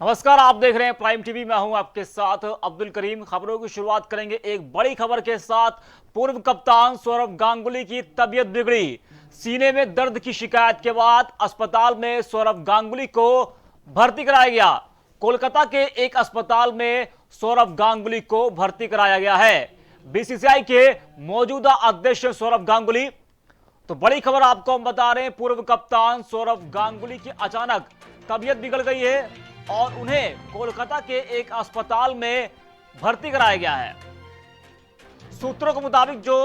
नमस्कार, आप देख रहे हैं प्राइम टीवी। मैं हूं आपके साथ अब्दुल करीम। खबरों की शुरुआत करेंगे एक बड़ी खबर के साथ। पूर्व कप्तान सौरव गांगुली की तबीयत बिगड़ी। सीने में दर्द की शिकायत के बाद अस्पताल में सौरव गांगुली को भर्ती कराया गया। कोलकाता के एक अस्पताल में सौरव गांगुली को भर्ती कराया गया है। बीसीसीआई के मौजूदा अध्यक्ष सौरव गांगुली। तो बड़ी खबर आपको हम बता रहे हैं, पूर्व कप्तान सौरव गांगुली की अचानक तबीयत बिगड़ गई है और उन्हें कोलकाता के एक अस्पताल में भर्ती कराया गया है। सूत्रों के मुताबिक जो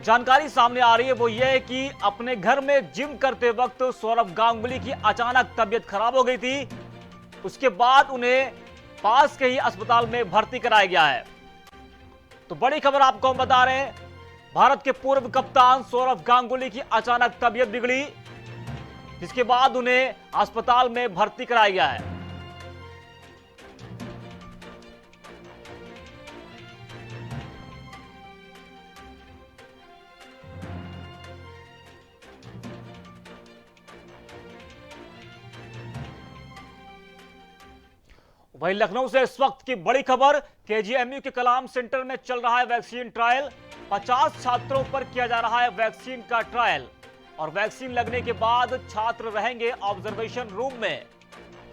जानकारी सामने आ रही है वो ये है कि अपने घर में जिम करते वक्त सौरव गांगुली की अचानक तबीयत खराब हो गई थी। उसके बाद उन्हें पास के ही अस्पताल में भर्ती कराया गया है। तो बड़ी खबर आपको हम बता रहे हैं, भारत के पूर्व कप्तान सौरव गांगुली की अचानक तबीयत बिगड़ी, जिसके बाद उन्हें अस्पताल में भर्ती कराया गया है। वहीं लखनऊ से इस वक्त की बड़ी खबर, केजीएमयू के कलाम सेंटर में चल रहा है वैक्सीन ट्रायल। 50 छात्रों पर किया जा रहा है वैक्सीन का ट्रायल और वैक्सीन लगने के बाद छात्र रहेंगे ऑब्जर्वेशन रूम में।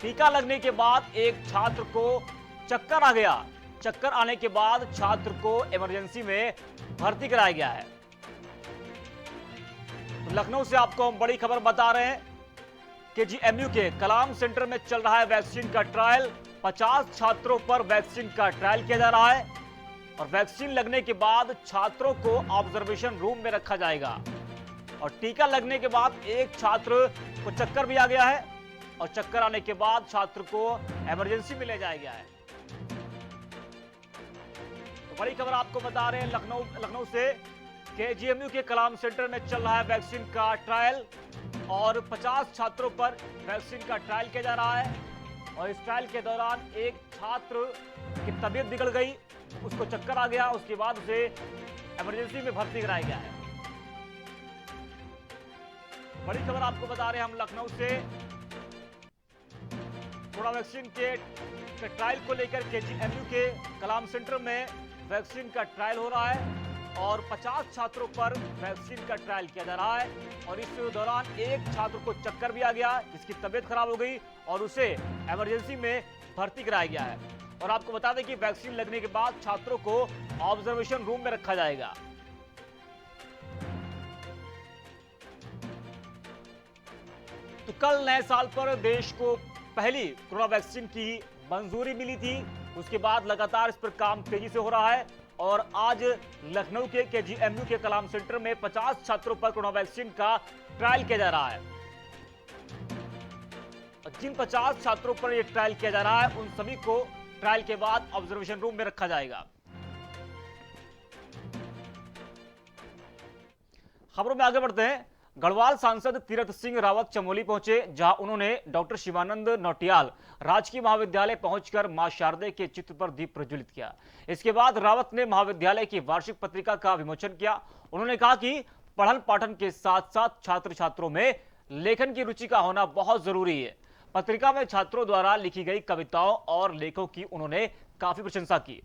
टीका लगने के बाद एक छात्र को चक्कर आ गया। चक्कर आने के बाद छात्र को इमरजेंसी में भर्ती कराया गया है। तो लखनऊ से आपको हम बड़ी खबर बता रहे हैं, केजीएमयू के कलाम सेंटर में चल रहा है वैक्सीन का ट्रायल। 50 छात्रों पर वैक्सीन का ट्रायल किया जा रहा है और वैक्सीन लगने के बाद छात्रों को ऑब्जर्वेशन रूम में रखा जाएगा। और टीका लगने के बाद एक छात्र को चक्कर भी आ गया है और चक्कर आने के बाद छात्र को इमरजेंसी में ले जाया गया है। तो बड़ी खबर आपको बता रहे हैं, लखनऊ से केजीएमयू के कलाम सेंटर में चल रहा है वैक्सीन का ट्रायल और 50 छात्रों पर वैक्सीन का ट्रायल किया जा रहा है। और इस ट्रायल के दौरान एक छात्र की तबीयत बिगड़ गई, उसको चक्कर आ गया, उसके बाद उसे इमरजेंसी में भर्ती कराया गया है। बड़ी खबर आपको बता रहे हैं हम लखनऊ से, कोरोना वैक्सीन के ट्रायल को लेकर केजीएमयू के कलाम सेंटर में वैक्सीन का ट्रायल हो रहा है और 50 छात्रों पर वैक्सीन का ट्रायल किया जा रहा है। और इस दौरान एक छात्र को चक्कर भी आ गया, जिसकी तबीयत खराब हो गई और उसे इमरजेंसी में भर्ती कराया गया है। और आपको बता दें कि वैक्सीन लगने के बाद छात्रों को ऑब्जर्वेशन रूम में रखा जाएगा। तो कल नए साल पर देश को पहली कोरोना वैक्सीन की मंजूरी मिली थी। उसके बाद लगातार इस पर काम तेजी से हो रहा है और आज लखनऊ के केजीएमयू के कलाम सेंटर में 50 छात्रों पर कोरोना वैक्सीन का ट्रायल किया जा रहा है। जिन 50 छात्रों पर यह ट्रायल किया जा रहा है उन सभी को ट्रायल के बाद ऑब्जर्वेशन रूम में रखा जाएगा। खबरों में आगे बढ़ते हैं। गढ़वाल सांसद तीरथ सिंह रावत चमोली पहुंचे, जहां उन्होंने डॉक्टर शिवानंद नौटियाल राजकीय महाविद्यालय पहुंचकर मां शारदे के चित्र पर दीप प्रज्वलित किया। इसके बाद रावत ने महाविद्यालय की वार्षिक पत्रिका का विमोचन किया। उन्होंने कहा कि पठन पाठन के साथ साथ छात्र छात्रों में लेखन की रुचि का होना बहुत जरूरी है। पत्रिका में छात्रों द्वारा लिखी गई कविताओं और लेखों की उन्होंने काफी प्रशंसा की।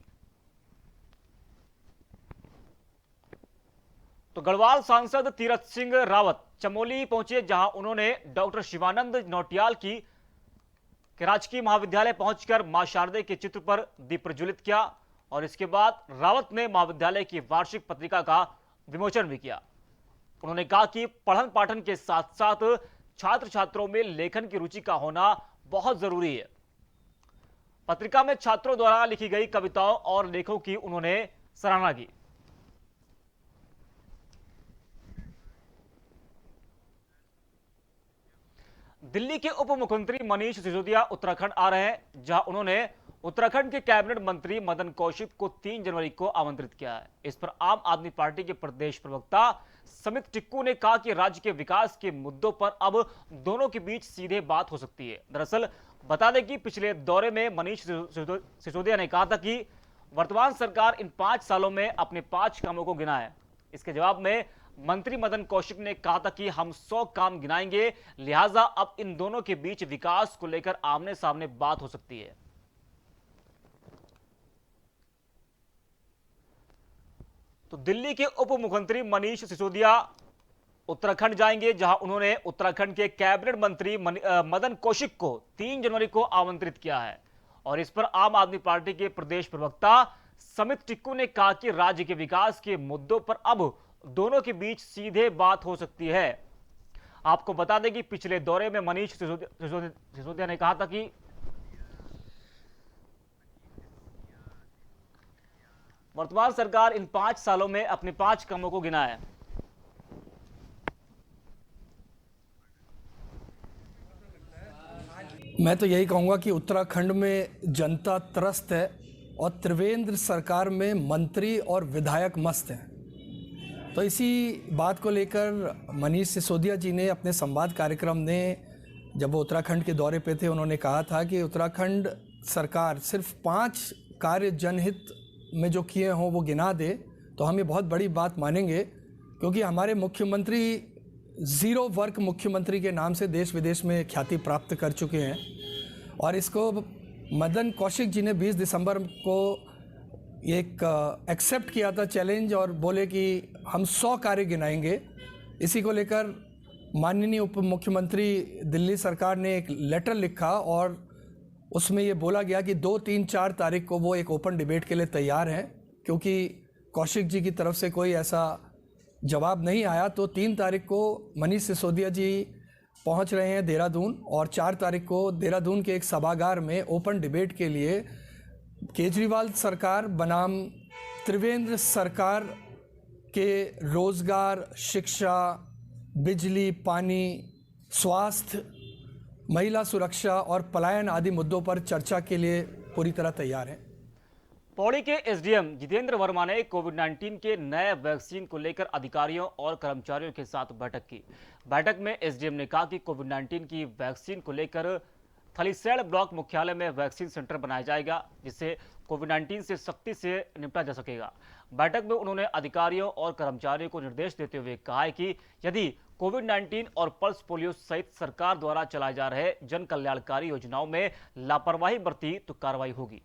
तो गढ़वाल सांसद तीरथ सिंह रावत चमोली पहुंचे, जहां उन्होंने डॉक्टर शिवानंद नौटियाल की राजकीय महाविद्यालय पहुंचकर मां शारदे के चित्र पर दीप प्रज्वलित किया और इसके बाद रावत ने महाविद्यालय की वार्षिक पत्रिका का विमोचन भी किया। उन्होंने कहा कि पठन पाठन के साथ साथ छात्र छात्रों में लेखन की रुचि का होना बहुत जरूरी है। पत्रिका में छात्रों द्वारा लिखी गई कविताओं और लेखों की उन्होंने सराहना की। दिल्ली के उप मुख्यमंत्री मनीष सिसोदिया उत्तराखंड आ रहे हैं, जहां उन्होंने उत्तराखंड के कैबिनेट मंत्री मदन कौशिक को 3 जनवरी को आमंत्रित किया है। इस पर आम आदमी पार्टी के प्रदेश प्रवक्ता समित टिक्कू ने कहा कि राज्य के विकास के मुद्दों पर अब दोनों के बीच सीधे बात हो सकती है। दरअसल बता दें कि पिछले दौरे में मनीष सिसोदिया ने कहा था कि वर्तमान सरकार इन 5 सालों में अपने 5 कामों को गिना है। इसके जवाब में मंत्री मदन कौशिक ने कहा था कि हम 100 काम गिनाएंगे, लिहाजा अब इन दोनों के बीच विकास को लेकर आमने सामने बात हो सकती है। तो दिल्ली के उप मुख्यमंत्री मनीष सिसोदिया उत्तराखंड जाएंगे, जहां उन्होंने उत्तराखंड के कैबिनेट मंत्री मदन कौशिक को 3 जनवरी को आमंत्रित किया है। और इस पर आम आदमी पार्टी के प्रदेश प्रवक्ता समित टिक्कू ने कहा कि राज्य के विकास के मुद्दों पर अब दोनों के बीच सीधे बात हो सकती है। आपको बता दें कि पिछले दौरे में मनीष सिसोदिया ने कहा था कि वर्तमान सरकार इन 5 सालों में अपने 5 कामों को गिना है। मैं तो यही कहूँगा कि उत्तराखंड में जनता त्रस्त है और त्रिवेंद्र सरकार में मंत्री और विधायक मस्त हैं। तो इसी बात को लेकर मनीष सिसोदिया जी ने अपने संवाद कार्यक्रम में, जब वो उत्तराखंड के दौरे पे थे, उन्होंने कहा था कि उत्तराखंड सरकार सिर्फ 5 कार्य जनहित में जो किए हों वो गिना दे तो हम ये बहुत बड़ी बात मानेंगे, क्योंकि हमारे मुख्यमंत्री ज़ीरो वर्क मुख्यमंत्री के नाम से देश विदेश में ख्याति प्राप्त कर चुके हैं। और इसको मदन कौशिक जी ने 20 दिसंबर को एक एक्सेप्ट किया था चैलेंज, और बोले कि हम 100 कार्य गिनाएंगे। इसी को लेकर माननीय उप मुख्यमंत्री दिल्ली सरकार ने एक लेटर लिखा और उसमें ये बोला गया कि 2, 3, 4 तारीख को वो एक ओपन डिबेट के लिए तैयार हैं, क्योंकि कौशिक जी की तरफ से कोई ऐसा जवाब नहीं आया। तो 3 तारीख को मनीष सिसोदिया जी पहुंच रहे हैं देहरादून, और 4 तारीख को देहरादून के एक सभागार में ओपन डिबेट के लिए केजरीवाल सरकार बनाम त्रिवेंद्र सरकार के रोज़गार, शिक्षा, बिजली, पानी, स्वास्थ्य, महिला सुरक्षा और पलायन आदि मुद्दों पर चर्चा के लिए पूरी तरह तैयार हैं। पौड़ी के एसडीएम जितेंद्र वर्मा ने कोविड-19 के नए वैक्सीन को लेकर अधिकारियों और कर्मचारियों के साथ बैठक की। बैठक में एसडीएम ने कहा कि कोविड-19 की वैक्सीन को लेकर थलीसैंण ब्लॉक मुख्यालय में वैक्सीन सेंटर बनाया जाएगा, जिससे कोविड-19 से सख्ती से निपटा जा सकेगा। बैठक में उन्होंने अधिकारियों और कर्मचारियों को निर्देश देते हुए कहा है कि यदि कोविड-19 और पल्स पोलियो सहित सरकार द्वारा चलाए जा रहे जन कल्याणकारी योजनाओं में लापरवाही बरती तो कार्रवाई होगी।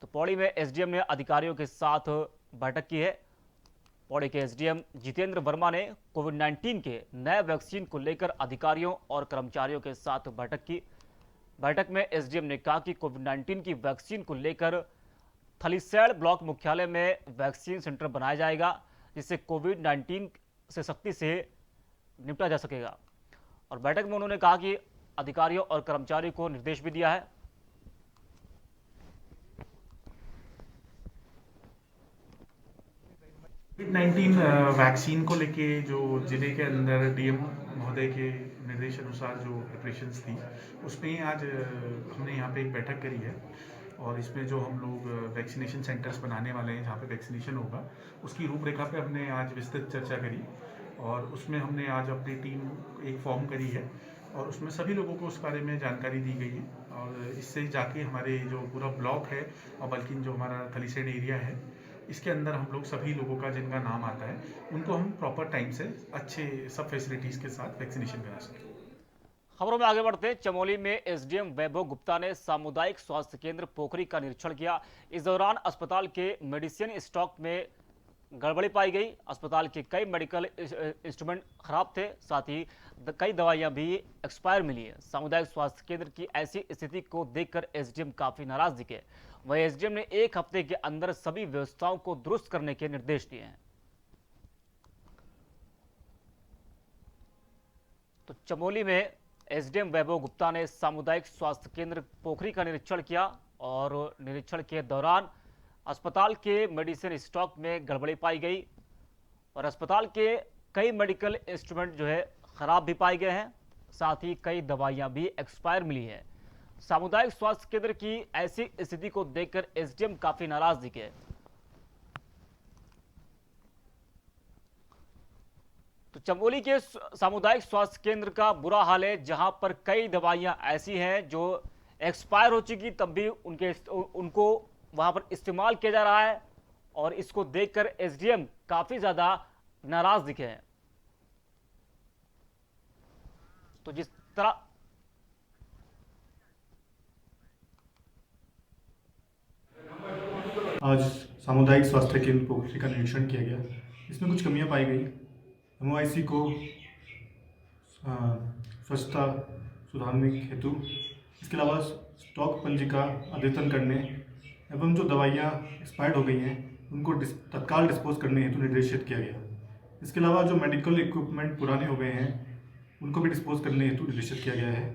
तो पौड़ी में एसडीएम ने अधिकारियों के साथ बैठक की है। पौड़ी के एसडीएम जितेंद्र वर्मा ने कोविड-19 के नए वैक्सीन को लेकर अधिकारियों और कर्मचारियों के साथ बैठक की। बैठक में एसडीएम ने कहा कि कोविड-19 की वैक्सीन को लेकर थलीसैंण ब्लॉक मुख्यालय में वैक्सीन सेंटर बनाया जाएगा, जिससे कोविड-19 से सख्ती से निपटा जा सकेगा। और बैठक में उन्होंने कहा कि अधिकारियों और कर्मचारियों को निर्देश भी दिया है। कोविड-19 वैक्सीन को लेके जो जिले के अंदर डीएम महोदय के निर्देश अनुसार जो प्रिपरेशंस थी, उसमें आज हमने यहाँ पे एक बैठक करी है, और इसमें जो हम लोग वैक्सीनेशन सेंटर्स बनाने वाले हैं जहाँ पे वैक्सीनेशन होगा, उसकी रूपरेखा पे हमने आज विस्तृत चर्चा करी। और उसमें हमने आज अपनी टीम एक फॉर्म करी है, और उसमें सभी लोगों को उस बारे में जानकारी दी गई है। और इससे जाके हमारे जो पूरा ब्लॉक है, और बल्कि जो हमारा थलीसैंण एरिया है, इसके अंदर हम लोग सभी लोगों का जिनका नाम आता है, उनको हम प्रॉपर टाइम से अच्छे सब फैसिलिटीज़ के साथ वैक्सीनेशन करा सकें। खबरों में आगे बढ़ते, चमोली में एसडीएम वैभव गुप्ता ने सामुदायिक स्वास्थ्य केंद्र पोखरी का निरीक्षण किया। इस दौरान अस्पताल के मेडिसिन स्टॉक में गड़बड़ी पाई गई। अस्पताल के कई मेडिकल इंस्ट्रूमेंट खराब थे, साथ ही कई दवाइयां भी एक्सपायर मिली है। सामुदायिक स्वास्थ्य केंद्र की ऐसी स्थिति को देखकर एसडीएम काफी नाराज दिखे। वहीं एसडीएम ने 1 हफ्ते के अंदर सभी व्यवस्थाओं को दुरुस्त करने के निर्देश दिए हैं। तो चमोली में एसडीएम वैभव गुप्ता ने सामुदायिक स्वास्थ्य केंद्र पोखरी का निरीक्षण किया, और निरीक्षण के दौरान अस्पताल के मेडिसिन स्टॉक में गड़बड़ी पाई गई, और अस्पताल के कई मेडिकल इंस्ट्रूमेंट जो है खराब भी पाए गए हैं, साथ ही कई दवाइयां भी एक्सपायर मिली है। सामुदायिक स्वास्थ्य केंद्र की ऐसी स्थिति को देखकर एसडीएम काफी नाराज दिखे। तो चमोली के सामुदायिक स्वास्थ्य केंद्र का बुरा हाल है, जहां पर कई दवाइयां ऐसी हैं जो एक्सपायर हो चुकी, तब भी उनको वहां पर इस्तेमाल किया जा रहा है। और इसको देखकर एसडीएम काफी ज्यादा नाराज दिखे हैं। तो जिस तरह आज सामुदायिक स्वास्थ्य केंद्र पोखरी का निरीक्षण किया गया। इसमें कुछ कमियां पाई गई। MOIC को स्वच्छता सुधारने हेतु, इसके अलावा स्टॉक पंजिका अद्यतन करने एवं जो दवाइयां एक्सपायर्ड हो गई हैं उनको तत्काल डिस्पोज करने हेतु निर्देशित किया गया। इसके अलावा जो मेडिकल इक्विपमेंट पुराने हो गए हैं उनको भी डिस्पोज करने हेतु निर्देशित किया गया है।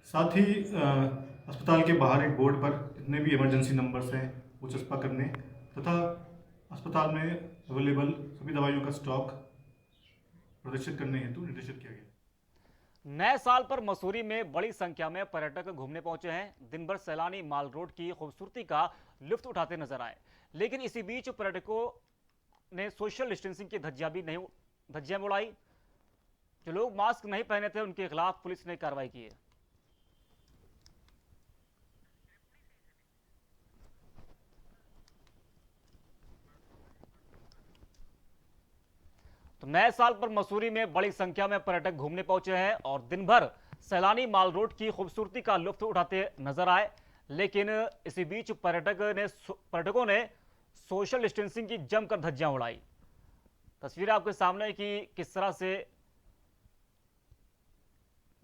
साथ ही अस्पताल के बाहर एक बोर्ड पर जितने भी इमरजेंसी नंबर्स हैं वो चस्पा करने तथा अस्पताल में अवेलेबल सभी दवाइयों का स्टॉक प्रदर्शित करने हेतु निर्देशित किया गया। नए साल पर मसूरी में बड़ी संख्या में पर्यटक घूमने पहुंचे हैं। दिन भर सैलानी माल रोड की खूबसूरती का लुत्फ उठाते नजर आए, लेकिन इसी बीच पर्यटकों ने सोशल डिस्टेंसिंग की धज्जियां उड़ाई। जो लोग मास्क नहीं पहने थे उनके खिलाफ पुलिस ने कार्रवाई की है। तो नए साल पर मसूरी में बड़ी संख्या में पर्यटक घूमने पहुंचे हैं और दिन भर सैलानी माल रोड की खूबसूरती का लुत्फ उठाते नजर आए, लेकिन इसी बीच पर्यटकों ने सोशल डिस्टेंसिंग की जमकर धज्जियां उड़ाई। तस्वीर आपके सामने कि किस तरह से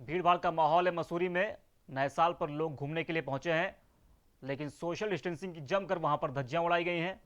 भीड़ भाड़ का माहौल है। मसूरी में नए साल पर लोग घूमने के लिए पहुंचे हैं, लेकिन सोशल डिस्टेंसिंग की जमकर वहां पर धज्जियां उड़ाई गई हैं।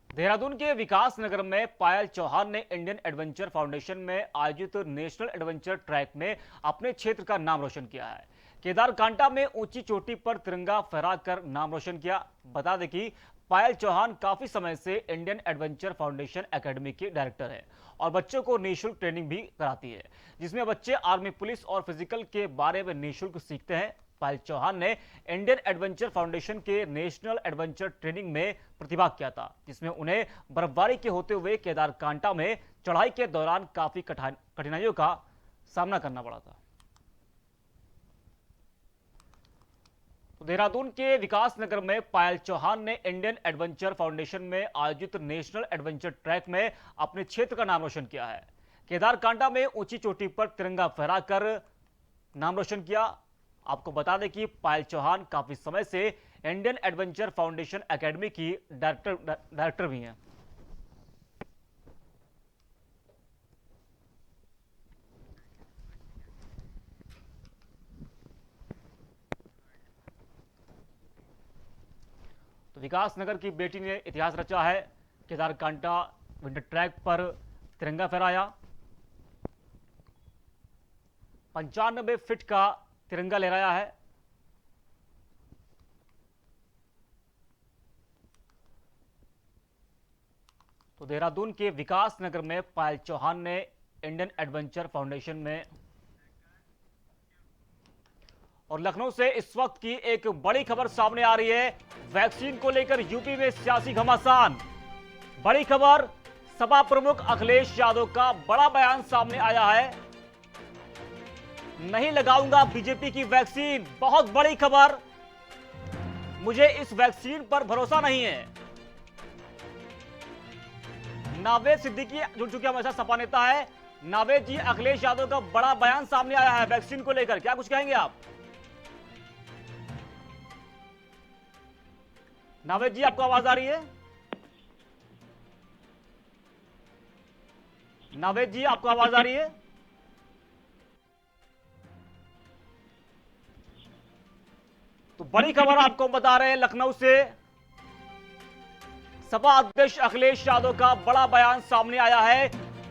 देहरादून के विकास नगर में पायल चौहान ने इंडियन एडवेंचर फाउंडेशन में आयोजित नेशनल एडवेंचर ट्रैक में अपने क्षेत्र का नाम रोशन किया है। केदारकांटा में ऊंची चोटी पर तिरंगा फहराकर नाम रोशन किया। बता दें कि पायल चौहान काफी समय से इंडियन एडवेंचर फाउंडेशन एकेडमी की डायरेक्टर है और बच्चों को निःशुल्क ट्रेनिंग भी कराती है, जिसमें बच्चे आर्मी, पुलिस और फिजिकल के बारे में निःशुल्क सीखते हैं। पायल चौहान ने इंडियन एडवेंचर फाउंडेशन के नेशनल एडवेंचर ट्रेनिंग में प्रतिभाग किया था, जिसमें उन्हें बर्फबारी के होते हुए केदारकांटा में चढ़ाई के दौरान काफी कठिनाइयों का सामना करना पड़ा था। तो देहरादून के विकास नगर में पायल चौहान ने इंडियन एडवेंचर फाउंडेशन में आयोजित नेशनल एडवेंचर ट्रैक में अपने क्षेत्र का नाम रोशन किया है। केदारकांटा में ऊंची चोटी पर तिरंगा फहराकर नाम रोशन किया। आपको बता दें कि पायल चौहान काफी समय से इंडियन एडवेंचर फाउंडेशन एकेडमी की डायरेक्टर भी हैं। तो विकास नगर की बेटी ने इतिहास रचा है। केदारकांटा विंटर ट्रैक पर तिरंगा फहराया। 95 फीट का तिरंगा लहराया है। तो देहरादून के विकास नगर में पायल चौहान ने इंडियन एडवेंचर फाउंडेशन में। और लखनऊ से इस वक्त की एक बड़ी खबर सामने आ रही है। वैक्सीन को लेकर यूपी में सियासी घमासान। बड़ी खबर, सपा प्रमुख अखिलेश यादव का बड़ा बयान सामने आया है। नहीं लगाऊंगा बीजेपी की वैक्सीन। बहुत बड़ी खबर, मुझे इस वैक्सीन पर भरोसा नहीं है। नावेद सिद्दीकी जुड़ चुके हमारे साथ, सपा नेता है। नावेद जी, अखिलेश यादव का बड़ा बयान सामने आया है वैक्सीन को लेकर, क्या कुछ कहेंगे आप? नावेद जी, आपको आवाज आ रही है? नावेद जी, आपको आवाज आ रही है? तो बड़ी खबर आपको बता रहे हैं लखनऊ से। सपा अध्यक्ष अखिलेश यादव का बड़ा बयान सामने आया है।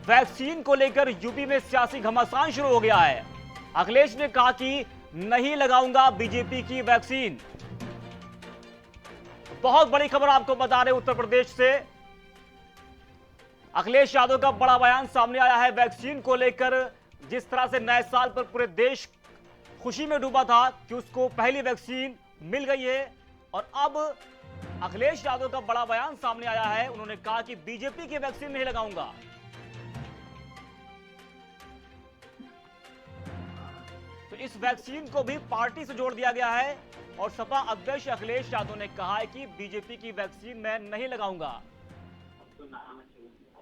वैक्सीन को लेकर यूपी में सियासी घमासान शुरू हो गया है। अखिलेश ने कहा कि नहीं लगाऊंगा बीजेपी की वैक्सीन। बहुत बड़ी खबर आपको बता रहे उत्तर प्रदेश से। अखिलेश यादव का बड़ा बयान सामने आया है वैक्सीन को लेकर। जिस तरह से नए साल पर पूरे देश खुशी में डूबा था कि उसको पहली वैक्सीन मिल गई है, और अब अखिलेश यादव का बड़ा बयान सामने आया है। उन्होंने कहा कि बीजेपी की वैक्सीन नहीं लगाऊंगा। इस वैक्सीन को भी पार्टी से जोड़ दिया गया है और सपा अध्यक्ष अखिलेश यादव ने कहा है कि बीजेपी की वैक्सीन मैं नहीं लगाऊंगा।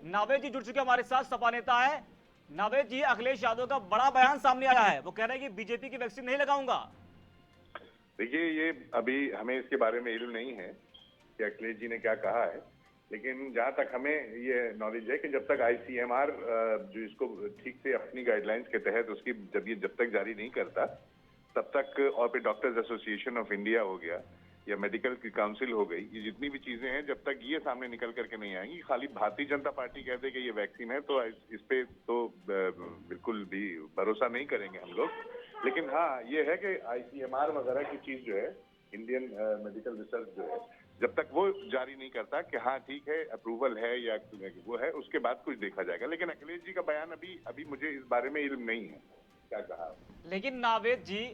नावेद जी जुड़ चुके हमारे साथ, सपा नेता है। नावेद जी, अखिलेश यादव का बड़ा बयान सामने आया है, वो कह रहे हैं कि बीजेपी की वैक्सीन नहीं लगाऊंगा। देखिए, ये अभी हमें इसके बारे में इल्म नहीं है कि अखिलेश जी ने क्या कहा है, लेकिन जहां तक हमें ये नॉलेज है कि जब तक ICMR जो इसको ठीक से अपनी गाइडलाइंस के तहत उसकी जब तक जारी नहीं करता तब तक, और फिर डॉक्टर्स एसोसिएशन ऑफ इंडिया हो गया या मेडिकल की काउंसिल हो गई, ये जितनी भी चीजें हैं जब तक ये सामने निकल करके नहीं आएंगी, खाली भारतीय जनता पार्टी कहते कि ये वैक्सीन है तो इस पे तो बिल्कुल भी भरोसा नहीं करेंगे हम लोग। लेकिन हाँ, ये है कि ICMR वगैरह की चीज जो है, इंडियन मेडिकल रिसर्च जो है, जब तक वो जारी नहीं करता कि हाँ ठीक है, अप्रूवल है या वो है, उसके बाद कुछ देखा जाएगा। लेकिन अखिलेश जी का बयान अभी मुझे इस बारे में इल्म नहीं है क्या कहा। लेकिन नावेद जी,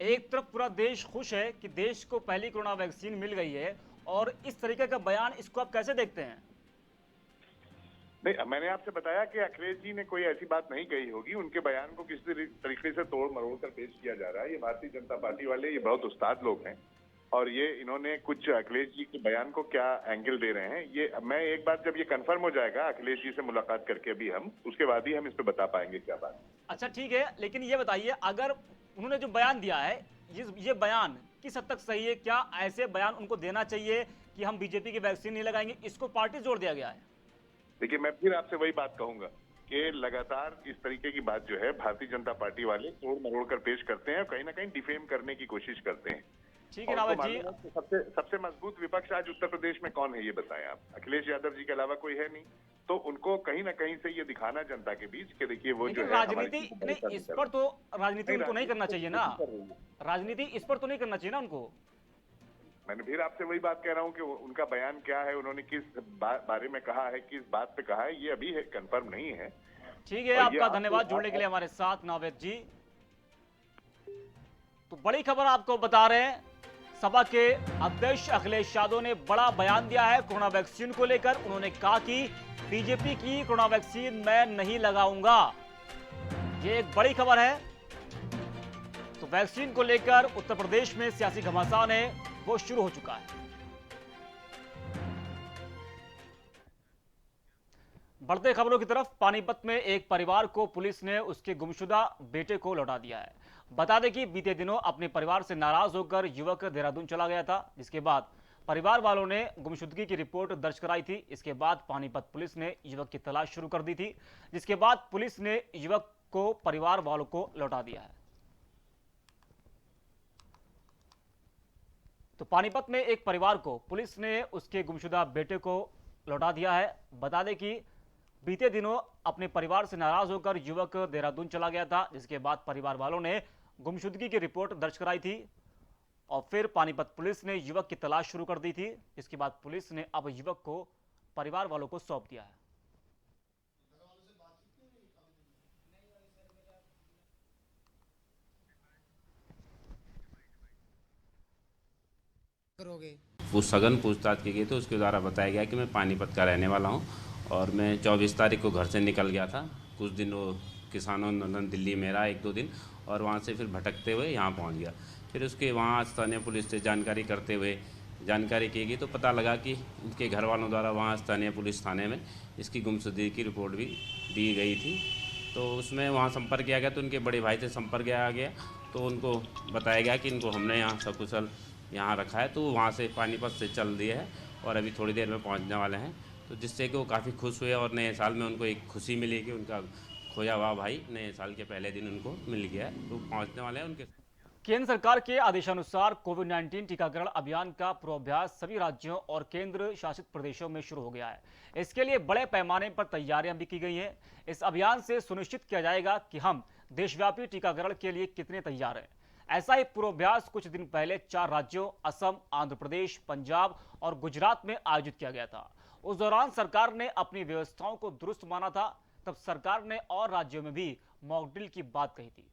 एक तरफ पूरा देश खुश है कि देश को पहली कोरोना वैक्सीन मिल गई है, और इस तरीके का बयान, इसको आप कैसे देखते हैं? नहीं, मैंने आपसे बताया कि अखिलेश जी ने कोई ऐसी बात नहीं कही होगी, उनके बयान को किसी तरीके से तोड़ मरोड़ कर पेश किया जा रहा है। ये भारतीय जनता पार्टी वाले ये बहुत उस्ताद लोग हैं और ये इन्होंने कुछ अखिलेश जी के बयान को क्या एंगल दे रहे हैं, ये मैं एक बार जब ये कंफर्म हो जाएगा अखिलेश जी से मुलाकात करके अभी हम, उसके बाद ही हम इस पे बता पाएंगे क्या बात। अच्छा ठीक है, लेकिन ये बताइए, अगर उन्होंने जो बयान दिया है, ये बयान किस हद तक सही है? क्या ऐसे बयान उनको देना चाहिए कि हम बीजेपी की वैक्सीन नहीं लगाएंगे? इसको पार्टी जोड़ दिया गया है। देखिए, मैं फिर आपसे वही बात कहूंगा कि लगातार इस तरीके की बात जो है भारतीय जनता पार्टी वाले तोड़ मरोड़ कर पेश करते हैं और कहीं ना कहीं डिफेम करने की कोशिश करते हैं। ठीक है नावेद जी, सबसे मजबूत विपक्ष आज उत्तर प्रदेश में कौन है ये बताएं आप? अखिलेश यादव जी के अलावा कोई है नहीं, तो उनको कहीं ना कहीं से ये दिखाना जनता के बीच कि देखिए वो जो है राजनीति नहीं, इस पर तो राजनीति उनको नहीं करना चाहिए ना, राजनीति इस पर तो नहीं करना चाहिए ना उनको। मैंने फिर आपसे वही बात कह रहा हूँ कि उनका बयान क्या है, उन्होंने किस बारे में कहा है, किस बात पे कहा है, ये अभी है कंफर्म नहीं है। ठीक है, आपका धन्यवाद जुड़ने के लिए हमारे साथ नावेद जी। तो बड़ी खबर आपको बता रहे हैं, सपा के अध्यक्ष अखिलेश यादव ने बड़ा बयान दिया है कोरोना वैक्सीन को लेकर। उन्होंने कहा कि बीजेपी की कोरोना वैक्सीन मैं नहीं लगाऊंगा। ये एक बड़ी खबर है। तो वैक्सीन को लेकर उत्तर प्रदेश में सियासी घमासान है, वो शुरू हो चुका है। बढ़ते खबरों की तरफ, पानीपत में एक परिवार को पुलिस ने उसके गुमशुदा बेटे को लौटा दिया है। बता दें कि बीते दिनों अपने परिवार से नाराज होकर युवक देहरादून चला गया था, जिसके बाद परिवार वालों ने गुमशुदगी की रिपोर्ट दर्ज कराई थी। इसके बाद पानीपत पुलिस ने युवक की तलाश शुरू कर दी थी, जिसके बाद पुलिस ने युवक को परिवार वालों को लौटा दिया है। तो पानीपत में एक परिवार को पुलिस ने उसके गुमशुदा बेटे को लौटा दिया है। बता दें कि बीते दिनों अपने परिवार से नाराज होकर युवक देहरादून चला गया था, जिसके बाद परिवार वालों ने गुमशुदगी की रिपोर्ट दर्ज कराई थी और फिर पानीपत पुलिस ने युवक की तलाश शुरू कर दी थी। इसके बाद पुलिस ने अब युवक को परिवार वालों को सौंप दिया है। वो सघन पूछताछ की गई तो उसके द्वारा बताया गया कि मैं पानीपत का रहने वाला हूं और मैं 24 तारीख को घर से निकल गया था। कुछ दिन वो किसानों आंदोलन दिल्ली में रहा 1-2 दिन और वहां से फिर भटकते हुए यहाँ पहुंच गया। फिर उसके वहाँ स्थानीय पुलिस से जानकारी करते हुए जानकारी की गई तो पता लगा कि उनके घर वालों द्वारा वहाँ स्थानीय पुलिस थाने में इसकी गुमशुदगी की रिपोर्ट भी दी गई थी। तो उसमें वहाँ संपर्क किया गया तो उनके बड़े भाई से संपर्क किया गया तो उनको बताया गया कि इनको हमने यहाँ सकुशल यहाँ रखा है। तो वहाँ से पानीपत से चल दिए है और अभी थोड़ी देर में पहुँचने वाले हैं। तो जिससे कि वो काफ़ी खुश हुए और नए साल में उनको एक खुशी मिली कि उनका खोया हुआ भाई नए साल के पहले दिन उनको मिल गया है। तो पहुँचने वाले हैं उनके। केंद्र सरकार के आदेशानुसार कोविड-19 टीकाकरण अभियान का पूर्वाभ्यास सभी राज्यों और केंद्र शासित प्रदेशों में शुरू हो गया है। इसके लिए बड़े पैमाने पर तैयारियां भी की गई हैं। इस अभियान से सुनिश्चित किया जाएगा कि हम देशव्यापी टीकाकरण के लिए कितने तैयार हैं। ऐसा ही पूर्वाभ्यास कुछ दिन पहले 4 राज्यों असम, आंध्र प्रदेश, पंजाब और गुजरात में आयोजित किया गया था। उस दौरान सरकार ने अपनी व्यवस्थाओं को दुरुस्त माना था। तब सरकार ने और राज्यों में भी मॉक ड्रिल की बात कही थी।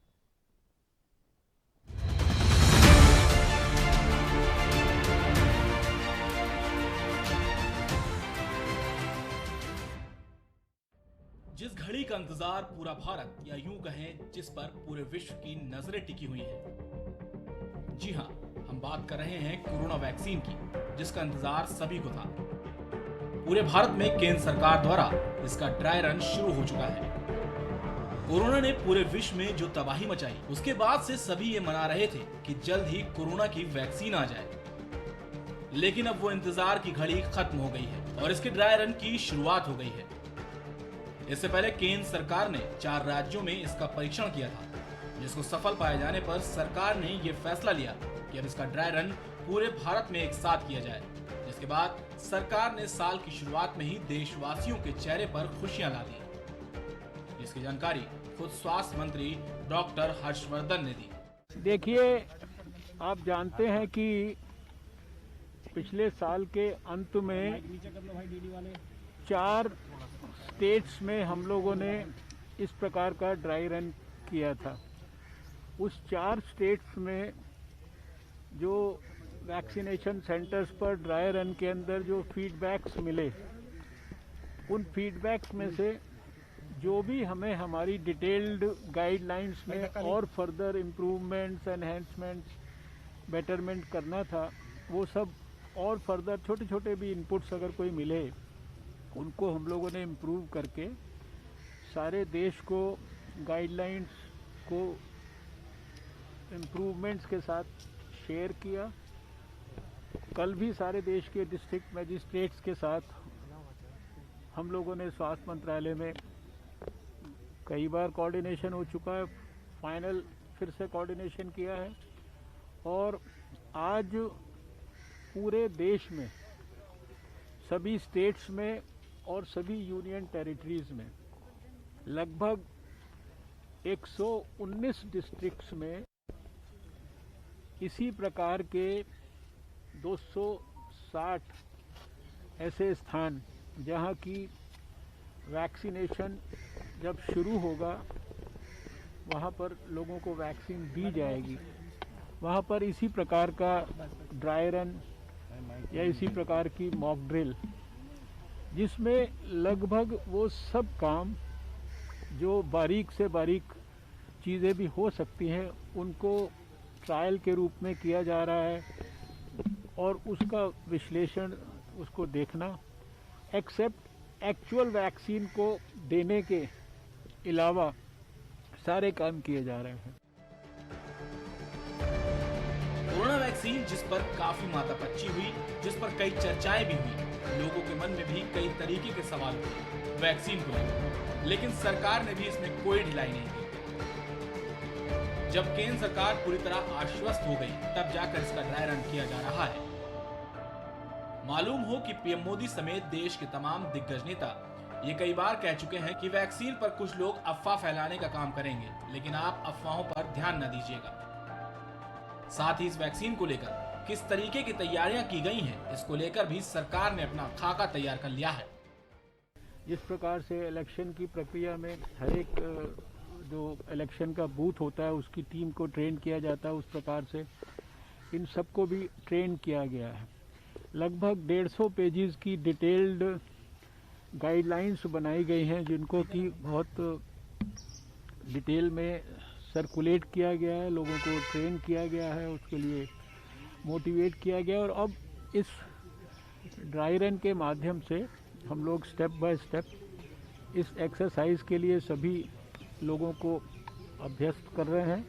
जिस घड़ी का इंतजार पूरा भारत या यूं कहें जिस पर पूरे विश्व की नजरें टिकी हुई हैं। जी हां, हम बात कर रहे हैं कोरोना वैक्सीन की, जिसका इंतजार सभी को था। पूरे भारत में केंद्र सरकार द्वारा इसका ड्राई रन शुरू हो चुका है। कोरोना ने पूरे विश्व में जो तबाही मचाई, उसके बाद से सभी ये मना रहे थे कि जल्द ही कोरोना की वैक्सीन आ जाए। लेकिन अब वो इंतजार की घड़ी खत्म हो गई है और इसके ड्राई रन की शुरुआत हो गई है। इससे पहले केंद्र सरकार ने 4 राज्यों में इसका परीक्षण किया था, जिसको सफल पाए जाने पर सरकार ने ये फैसला लिया कि अब इसका ड्राई रन पूरे भारत में एक साथ किया जाए। जिसके बाद सरकार ने साल की शुरुआत में ही देशवासियों के चेहरे पर खुशियां ला दी, जिसकी जानकारी खुद स्वास्थ्य मंत्री डॉक्टर हर्षवर्धन ने दी। देखिए, आप जानते हैं कि पिछले साल के अंत में 4 स्टेट्स में हम लोगों ने इस प्रकार का ड्राई रन किया था। उस 4 स्टेट्स में जो वैक्सीनेशन सेंटर्स पर ड्राई रन के अंदर जो फीडबैक्स मिले, उन फीडबैक्स में से जो भी हमें हमारी डिटेल्ड गाइडलाइंस में और फर्दर इम्प्रूवमेंट्स, एनहेंसमेंट्स, बेटरमेंट करना था, वो सब और फर्दर छोटे छोटे भी इनपुट्स अगर कोई मिले, उनको हम लोगों ने इम्प्रूव करके सारे देश को गाइडलाइंस को इम्प्रूवमेंट्स के साथ शेयर किया। कल भी सारे देश के डिस्ट्रिक्ट मजिस्ट्रेट्स के साथ हम लोगों ने स्वास्थ्य मंत्रालय में कई बार कोऑर्डिनेशन हो चुका है, फाइनल फिर से कोऑर्डिनेशन किया है। और आज पूरे देश में सभी स्टेट्स में और सभी यूनियन टेरिटरीज में लगभग 119 डिस्ट्रिक्ट्स में इसी प्रकार के 260 ऐसे स्थान जहां की वैक्सीनेशन जब शुरू होगा वहां पर लोगों को वैक्सीन दी जाएगी, वहां पर इसी प्रकार का ड्राई रन या इसी प्रकार की मॉक ड्रिल, जिसमें लगभग वो सब काम जो बारीक से बारीक चीज़ें भी हो सकती हैं, उनको ट्रायल के रूप में किया जा रहा है और उसका विश्लेषण, उसको देखना, एक्सेप्ट एक्चुअल वैक्सीन को देने के अलावा सारे काम किए जा रहे हैं। कोरोना वैक्सीन जिस पर काफी मातापच्ची हुई, जिस पर कई चर्चाएं भी हुई, लोगों के मन में भी कई तरीके के सवाल हुए वैक्सीन को लेकर, लेकिन सरकार ने भी इसमें कोई ढिलाई नहीं की। जब केंद्र सरकार पूरी तरह आश्वस्त हो गई, तब जाकर इसका ड्राई रन किया जा रहा है। मालूम हो कि पीएम मोदी समेत देश के तमाम दिग्गज नेता ये कई बार कह चुके हैं कि वैक्सीन पर कुछ लोग अफवाह फैलाने का काम करेंगे, लेकिन आप अफवाहों पर ध्यान न दीजिएगा। साथ ही इस वैक्सीन को लेकर किस तरीके की तैयारियां की गई हैं, इसको लेकर भी सरकार ने अपना खाका तैयार कर लिया है। जिस प्रकार से इलेक्शन की प्रक्रिया में हर एक जो इलेक्शन का बूथ होता है उसकी टीम को ट्रेन किया जाता है, उस प्रकार से इन सबको भी ट्रेन किया गया है। लगभग 150 पेजेस की डिटेल्ड गाइडलाइंस बनाई गई हैं, जिनको कि बहुत डिटेल में सर्कुलेट किया गया है, लोगों को ट्रेन किया गया है, उसके लिए मोटिवेट किया गया। और अब इस ड्राई रन के माध्यम से हम लोग स्टेप बाय स्टेप इस एक्सरसाइज के लिए सभी लोगों को अभ्यस्त कर रहे हैं।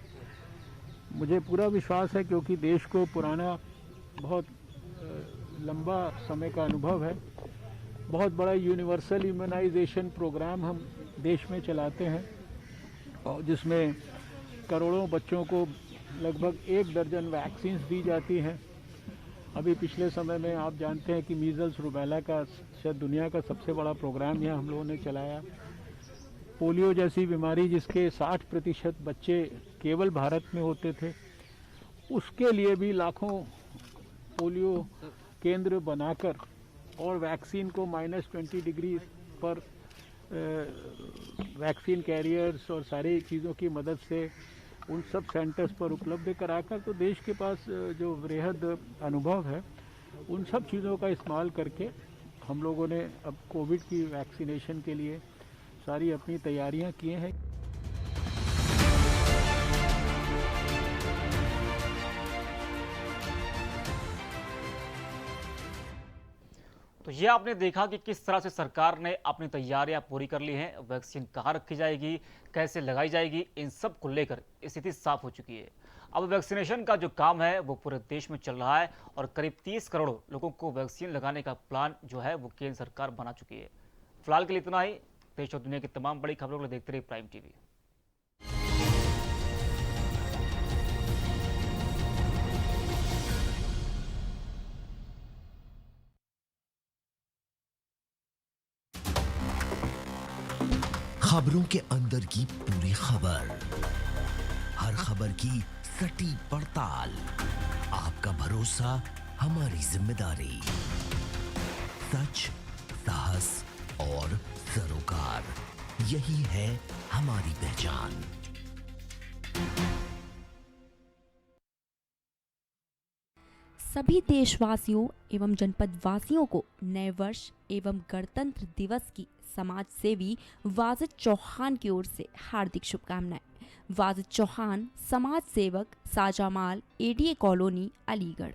मुझे पूरा विश्वास है, क्योंकि देश को पुराना बहुत लंबा समय का अनुभव है। बहुत बड़ा यूनिवर्सल इम्यूनाइजेशन प्रोग्राम हम देश में चलाते हैं, और जिसमें करोड़ों बच्चों को लगभग 1 दर्जन वैक्सीन्स दी जाती हैं। अभी पिछले समय में आप जानते हैं कि मीजल्स रूबेला का शायद दुनिया का सबसे बड़ा प्रोग्राम यहाँ हम लोगों ने चलाया। पोलियो जैसी बीमारी जिसके 60% बच्चे केवल भारत में होते थे, उसके लिए भी लाखों पोलियो केंद्र बनाकर और वैक्सीन को -20 डिग्री पर वैक्सीन कैरियर्स और सारी चीज़ों की मदद से उन सब सेंटर्स पर उपलब्ध कराकर, तो देश के पास जो वृहद अनुभव है, उन सब चीज़ों का इस्तेमाल करके हम लोगों ने अब कोविड की वैक्सीनेशन के लिए सारी अपनी तैयारियां किए हैं। तो ये आपने देखा कि किस तरह से सरकार ने अपनी तैयारियां पूरी कर ली हैं। वैक्सीन कहाँ रखी जाएगी, कैसे लगाई जाएगी, इन सब को लेकर स्थिति साफ हो चुकी है। अब वैक्सीनेशन का जो काम है वो पूरे देश में चल रहा है और करीब 30 करोड़ लोगों को वैक्सीन लगाने का प्लान जो है वो केंद्र सरकार बना चुकी है। फिलहाल के लिए इतना ही। देश और दुनिया की तमाम बड़ी खबरों को देखते रहिए प्राइम टीवी। खबरों के अंदर की पूरी खबर, हर खबर की सटीक पड़ताल, आपका भरोसा हमारी जिम्मेदारी, सच, साहस और सरोकार, यही है हमारी पहचान। सभी देशवासियों एवं जनपद वासियों को नए वर्ष एवं गणतंत्र दिवस की समाज सेवी वाजिद चौहान की ओर से हार्दिक शुभकामनाएं। वाजिद चौहान, समाज सेवक, साजामाल, एडीए कॉलोनी, अलीगढ़।